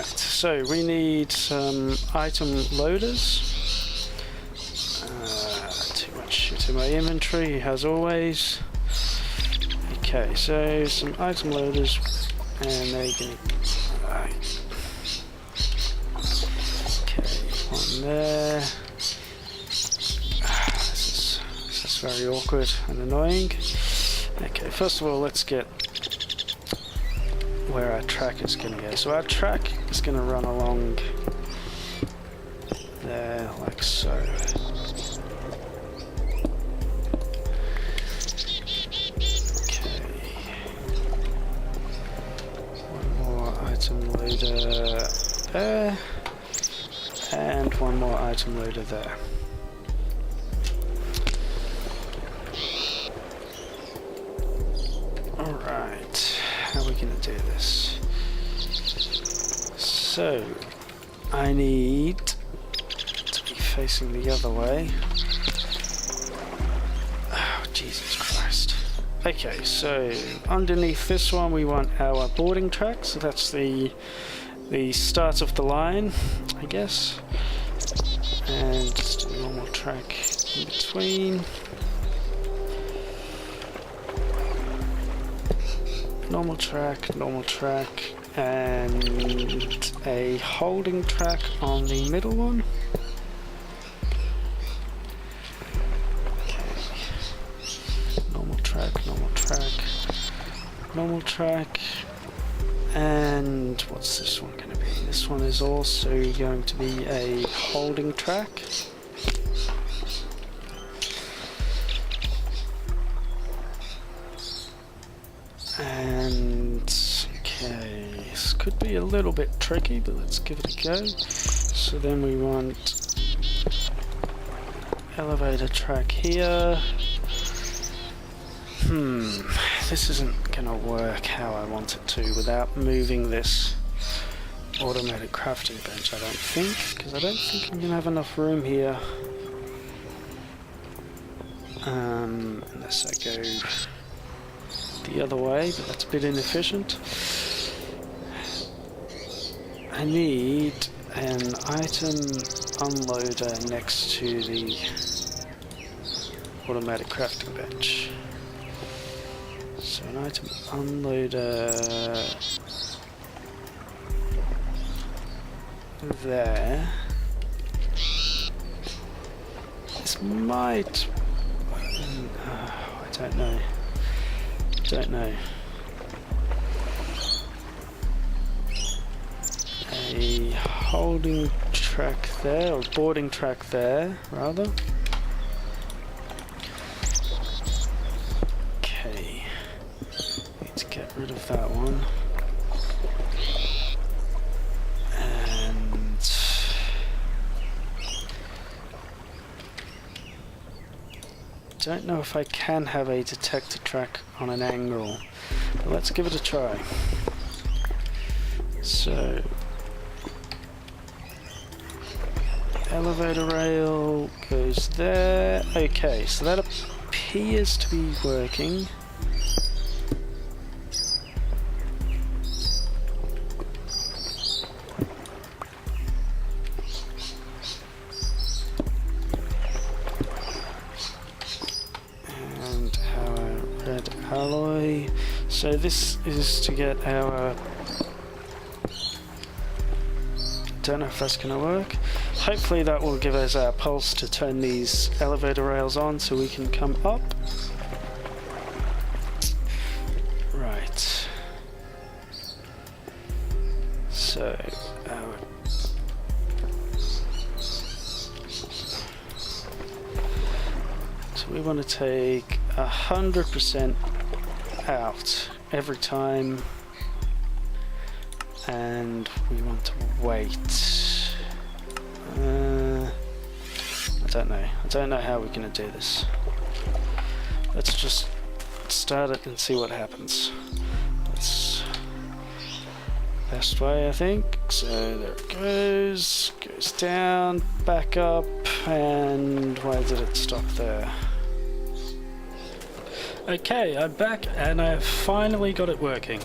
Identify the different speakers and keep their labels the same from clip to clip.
Speaker 1: Right, so we need some item loaders. Too much shit in my inventory, as always. Okay, so some item loaders, and they're gonna. Right. Okay, one there. This is very awkward and annoying. Okay, first of all, let's get where our track is going to go. So our track is going to run along there, like so. Okay. One more item loader there, and one more item loader there. Alright, how are we going to do this? So, I need to be facing the other way. Oh, Jesus Christ. Okay, so underneath this one we want our boarding track, so that's the start of the line, I guess. And just a normal track in between. Normal track, and a holding track on the middle one. Okay. Normal track, and what's this one going to be? This one is also going to be a holding track. And okay, this could be a little bit tricky, but let's give it a go. So then we want elevator track here. This isn't gonna work how I want it to without moving this automated crafting bench, I don't think, because I don't think I'm gonna have enough room here. Unless I go the other way, but that's a bit inefficient. I need an item unloader next to the automatic crafting bench. So an item unloader there. This might... I don't know. A holding track there, or boarding track there, rather. Okay. Need to get rid of that one. And don't know if I can have a detector track on an angle, but let's give it a try. So, elevator rail goes there. Okay, so that appears to be working. Alloy. So this is to get our... Don't know if that's going to work. Hopefully that will give us our pulse to turn these elevator rails on so we can come up. Right. So we want to take 100% out every time, and we want to wait. I don't know how we're going to do this. Let's just start it and see what happens. That's the best way, I think. So there it goes down, back up, and why did it stop there? Okay, I'm back and I've finally got it working.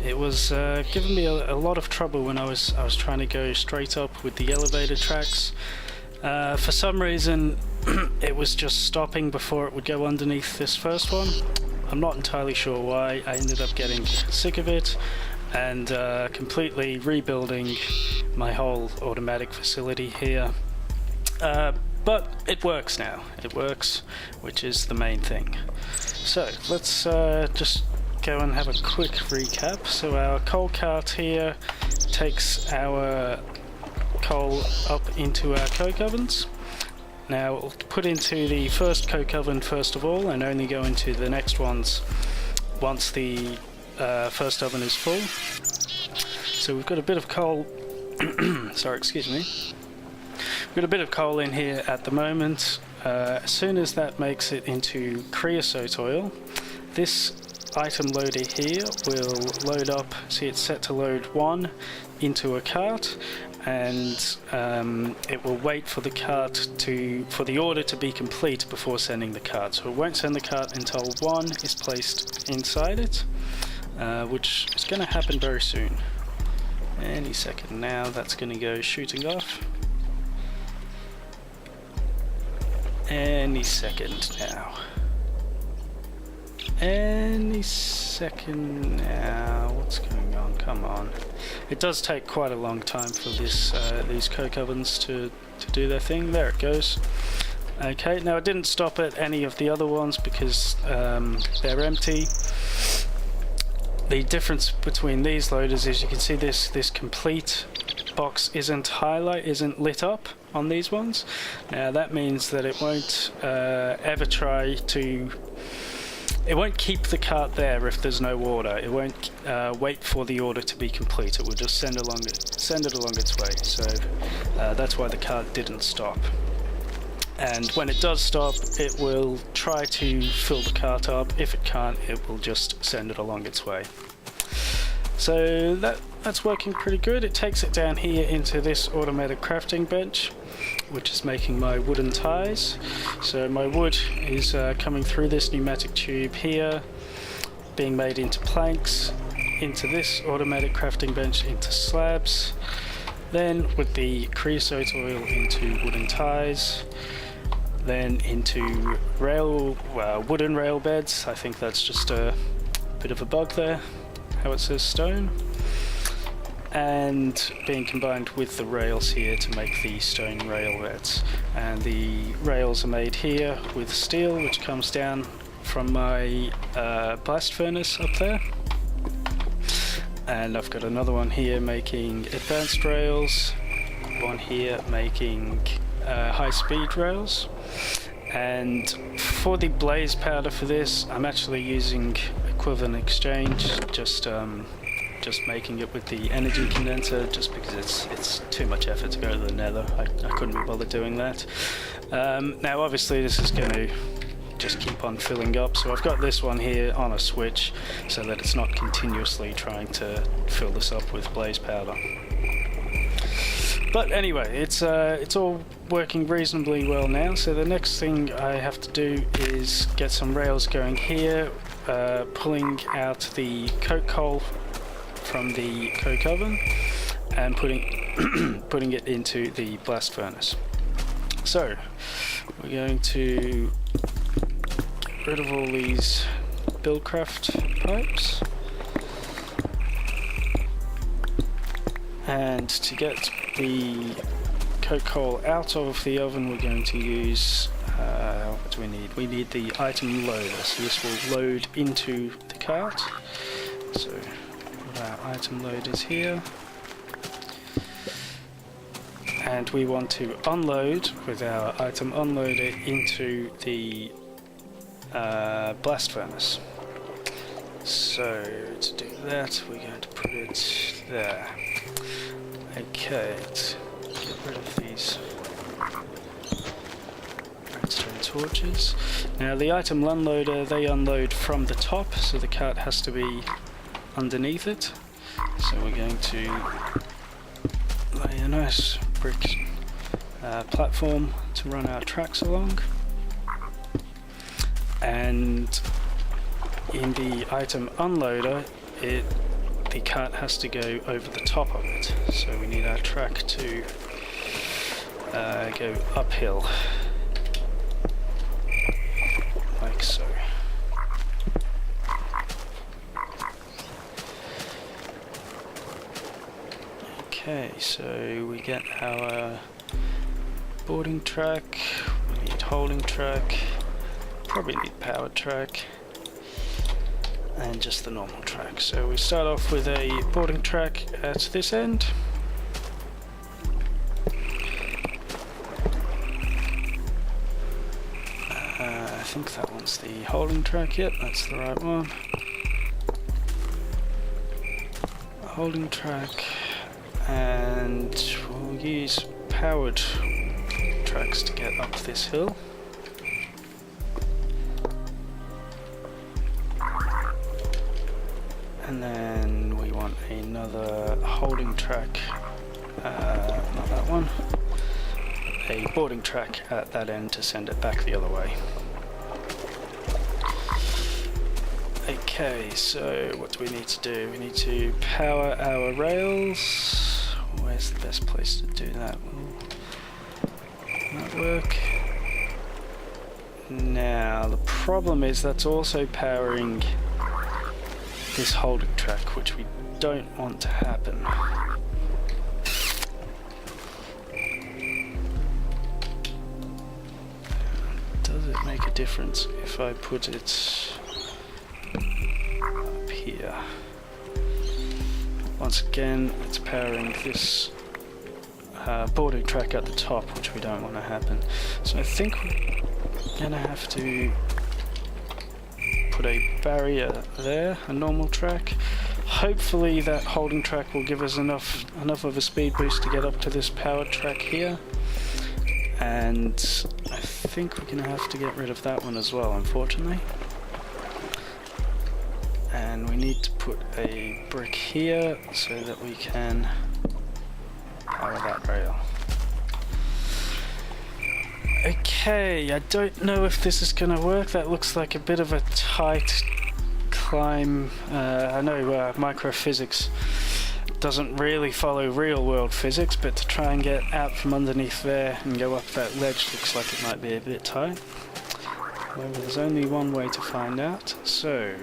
Speaker 1: It was giving me a lot of trouble when I was trying to go straight up with the elevator tracks. For some reason, it was just stopping before it would go underneath this first one. I'm not entirely sure why. I ended up getting sick of it and completely rebuilding my whole automatic facility here. But it works now. It works, which is the main thing. So let's just go and have a quick recap. So our coal cart here takes our coal up into our coke ovens. Now we'll put into the first coke oven first of all, and only go into the next ones once the first oven is full. So we've got a bit of coal. Sorry, excuse me. We've got a bit of coal in here at the moment. As soon as that makes it into creosote oil, this item loader here will load up. See, it's set to load 1 into a cart, and it will wait for the for the order to be complete before sending the cart. So it won't send the cart until 1 is placed inside it, which is going to happen very soon. Any second now, that's going to go shooting off. Any second now. Any second now. What's going on? Come on. It does take quite a long time for this these coke ovens to do their thing. There it goes. Okay, now it didn't stop at any of the other ones because they're empty. The difference between these loaders is you can see this complete box isn't lit up on these ones. Now that means that it won't ever try to. It won't keep the cart there if there's no order. It won't wait for the order to be complete. It will just send it along its way. So that's why the cart didn't stop. And when it does stop, it will try to fill the cart up. If it can't, it will just send it along its way. So that's working pretty good. It takes it down here into this automatic crafting bench, which is making my wooden ties. So my wood is coming through this pneumatic tube here, being made into planks, into this automatic crafting bench, into slabs, then with the creosote oil into wooden ties, then into wooden rail beds. I think that's just a bit of a bug there, how it says stone. And being combined with the rails here to make the stone rail beds. And the rails are made here with steel, which comes down from my blast furnace up there. And I've got another one here making advanced rails, one here making high-speed rails. And for the blaze powder for this, I'm actually using equivalent exchange, just making it with the energy condenser, just because it's too much effort to go to the nether. I couldn't be bothered doing that. Now obviously this is going to just keep on filling up, so I've got this one here on a switch so that it's not continuously trying to fill this up with blaze powder. But anyway, it's all working reasonably well now. So the next thing I have to do is get some rails going here, pulling out the coke coal from the coke oven and putting it into the blast furnace. So we're going to get rid of all these Railcraft pipes, and to get the coke coal out of the oven, we're going to use what do we need? We need the item loader. So this will load into the cart. So our item loaders here, and we want to unload with our item unloader into the blast furnace. So to do that, we're going to put it there. Okay, let's get rid of these redstone torches. Now the item unloader, they unload from the top, so the cart has to be underneath it. So we're going to lay a nice brick platform to run our tracks along, and in the item unloader it the cart has to go over the top of it. So we need our track to go uphill, like so. Okay, so we get our boarding track, we need holding track, probably need powered track, and just the normal track. So we start off with a boarding track at this end. I think that one's the holding track. Yep, that's the right one. Holding track, and we'll use powered tracks to get up this hill. And then we want another holding track, not that one, a boarding track at that end to send it back the other way. Okay, so what do we need to do? We need to power our rails. Where's the best place to do that? Will that work? Now, the problem is that's also powering this holding track, which we don't want to happen. Does it make a difference if I put it up here? Once again, it's powering this boarding track at the top, which we don't want to happen. So I think we're gonna have to put a barrier there, a normal track. Hopefully that holding track will give us enough of a speed boost to get up to this powered track here. And I think we're gonna have to get rid of that one as well, unfortunately. And we need to put a brick here so that we can power that rail. Okay, I don't know if this is going to work. That looks like a bit of a tight climb. I know microphysics doesn't really follow real world physics, but to try and get out from underneath there and go up that ledge looks like it might be a bit tight. However, there's only one way to find out. So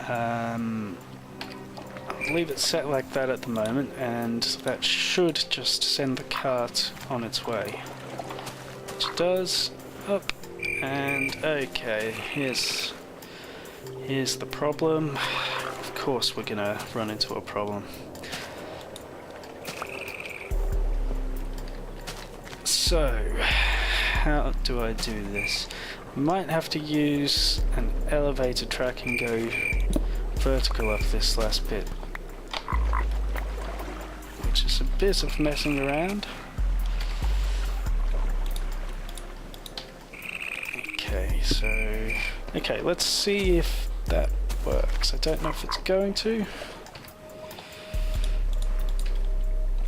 Speaker 1: I'll leave it set like that at the moment, and that should just send the cart on its way. Which it does. Up. And okay, here's the problem. Of course we're gonna run into a problem. So, how do I do this? Might have to use an elevator track and go vertical up this last bit, which is a bit of messing around. Okay, let's see if that works. I don't know if it's going to.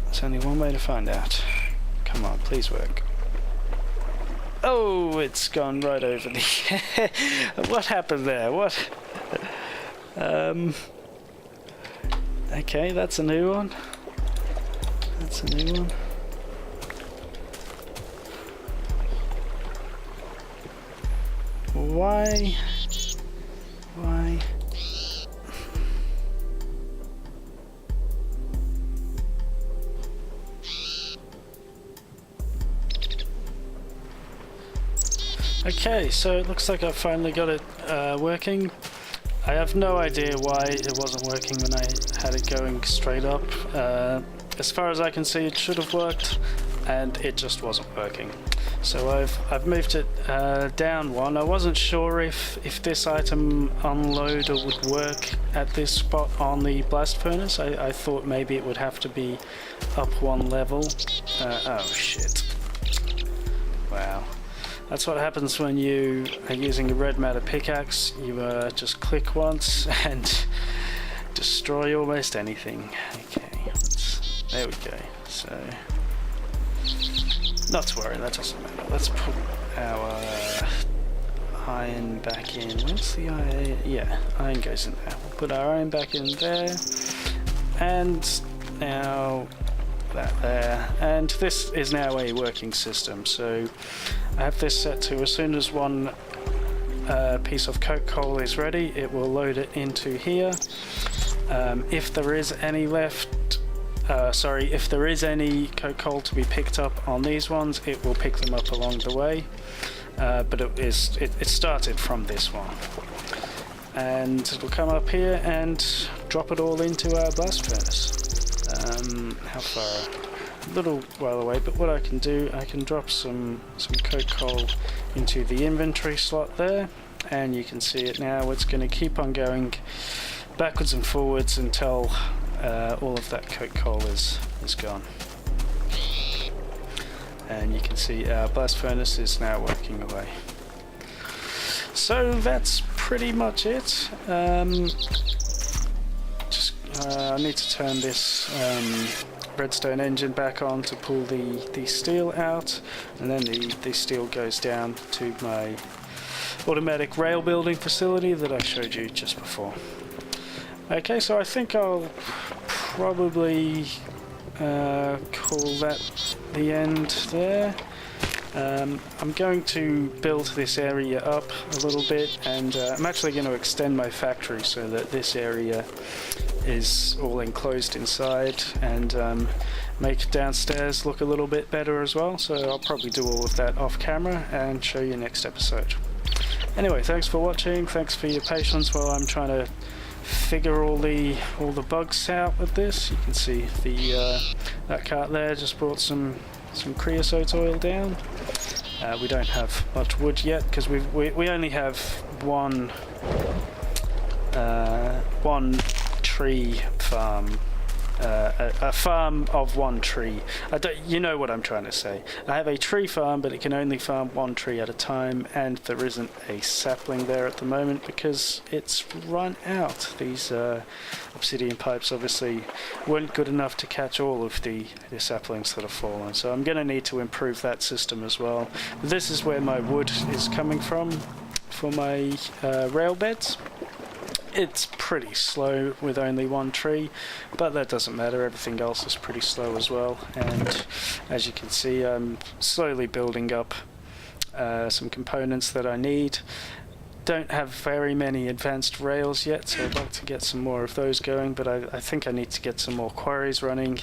Speaker 1: There's only one way to find out. Come on, please work. Oh, it's gone right over the... What happened there? What? Okay, that's a new one. That's a new one. Why? Okay, so it looks like I finally got it working. I have no idea why it wasn't working when I had it going straight up. As far as I can see, it should have worked, and it just wasn't working. So I've moved it down one. I wasn't sure if this item unloader would work at this spot on the blast furnace. I thought maybe it would have to be up one level. Oh shit. Wow. That's what happens when you are using a red matter pickaxe. You just click once and destroy almost anything. Okay, there we go. So, not to worry, that doesn't matter. Let's put our iron back in. Where's the iron? Yeah, iron goes in there. We'll put our iron back in there. And now that there. And this is now a working system. So I have this set to as soon as one piece of coke coal is ready, it will load it into here. If there is any left, if there is any coke coal to be picked up on these ones, it will pick them up along the way. But it started from this one. And it'll come up here and drop it all into our blast furnace. How far? A little while away, but what I can do, I can drop some coke coal into the inventory slot there, and you can see it now. It's going to keep on going backwards and forwards until all of that coke coal is gone. And you can see our blast furnace is now working away. So that's pretty much it. I need to turn this redstone engine back on to pull the steel out, and then the steel goes down to my automatic rail building facility that I showed you just before. Okay, so I think I'll probably call that the end there. I'm going to build this area up a little bit, and I'm actually going to extend my factory so that this area is all enclosed inside, and make downstairs look a little bit better as well. So I'll probably do all of that off camera and show you next episode. Anyway, thanks for watching, thanks for your patience while I'm trying to figure all the bugs out with this. You can see that cart there just brought some creosote oil down. We don't have much wood yet because we only have one tree farm, a farm of one tree. You know what I'm trying to say. I have a tree farm, but it can only farm one tree at a time, and there isn't a sapling there at the moment because it's run out. These obsidian pipes obviously weren't good enough to catch all of the saplings that have fallen, so I'm going to need to improve that system as well. This is where my wood is coming from for my rail beds. It's pretty slow with only one tree, but that doesn't matter, everything else is pretty slow as well. And as you can see, I'm slowly building up some components that I need. Don't have very many advanced rails yet, so I'd like to get some more of those going, but I think I need to get some more quarries running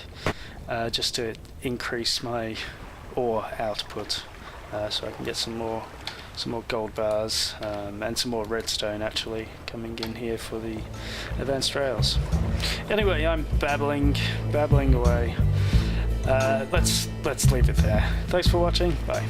Speaker 1: just to increase my ore output, so I can get some more gold bars and some more redstone actually coming in here for the advanced rails. Anyway, I'm babbling away. Let's leave it there. Thanks for watching. Bye.